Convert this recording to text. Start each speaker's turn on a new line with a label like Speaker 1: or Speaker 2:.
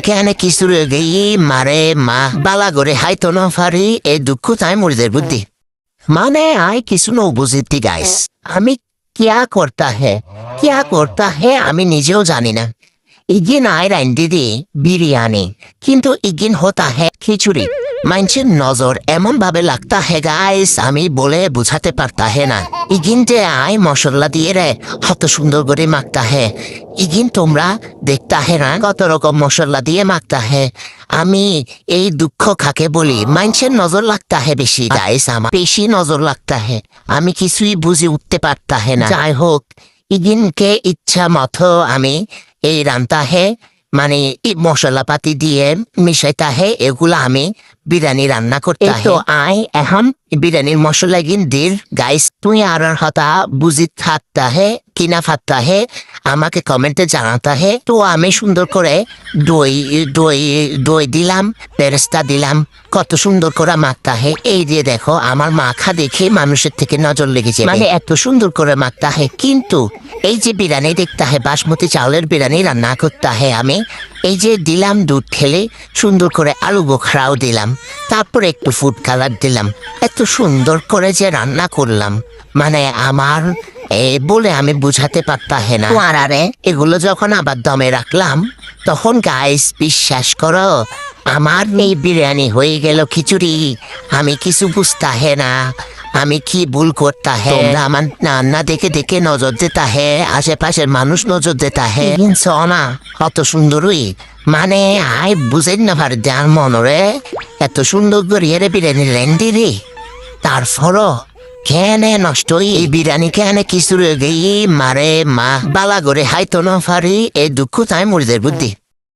Speaker 1: কেন কিছু গেই মারে মা বালা করে হাইতো না পারি এই দুঃখ তাই মুড়িদের বুদ্ধি মানে আয় কিছু নো বুঝিতি গাইস আমি क्या करता है আমি নিজেও জানি না ইগিন আয় রাইন্দি দি বিরিয়ানি কিন্তু ইগিন হতা হে খিচুড়ি মানুষের নজর এমন ভাবে লাগতা হে গাইস আমি বলে বুঝাতে পারতা হে না ইগিনতে আয় মশলা দিয়ে রে কত সুন্দর করে মাখতা হে ইগিন তোমরা দেখতা হে না কত রকম মশলা দিয়ে মাখতা হে আমি এই দুঃখ খাকে বলি মানুষের নজর লাগতা হে বেশি গাইস আমার বেশি নজর লাগতা হে আমি কিছুই বুঝে উঠতে পারতা হে না যাই হোক ইগিনকে ইচ্ছা মতো আমি এই রান্তা হে মানে মশলাপাতি দিয়ে মিশাইতা হে এগুলা আমি বিরিয়ানি রান্না করতে তো আই এখন বিরিয়ানির মশলা গিন দির গাইস তুই আর হতা বুঝি থাকতা হে কিনা ফাত্তা হে আমাকে কমেন্টে জানাতা হে তো আমি সুন্দর করে দই দই দই দিলাম পেরেস্তা দিলাম কত সুন্দর করে মাখতা হে এই দিয়ে দেখো আমার মাখা দেখে মানুষের থেকে নজর লেগেছে মানে এত সুন্দর করে মাখতা হে কিন্তু এই যে বিরিয়ানি দেখতা হে বাসমতি চাউলের বিরিয়ানি রান্না করতা হে আমি এই যে দিলাম দুধ খেলে সুন্দর করে আলু বোখরাও দিলাম তারপরে একটু ফুড কালার দিলাম এত সুন্দর করে যে রান্না করলাম মানে আমার বলে আমি বুঝাতে পারতা হে না আরে এগুলো যখন আবার দমে রাখলাম তখন গাইস বিশ্বাস করো আমার এই বিরিয়ানি হয়ে গেল খিচুড়ি আমি কিছু বুঝতা হে না আমি কি ভুল করতা হে আমার রান্না দেখে দেখে নজর দিতা হে আশেপাশের মানুষ নজর দিতা হে না কত সুন্দরই মানে আই বুঝেন না পারে যার মনরে এত সুন্দর করিয়ে বিরিয়ানি রেন্ডি রে তারপরও কেন নষ্ট এই বিরিয়ানি কেন কিছু গেই মারে মা বালা করে হাইতো না পারি এই দুঃখ তাই মুড়িদের বুদ্ধি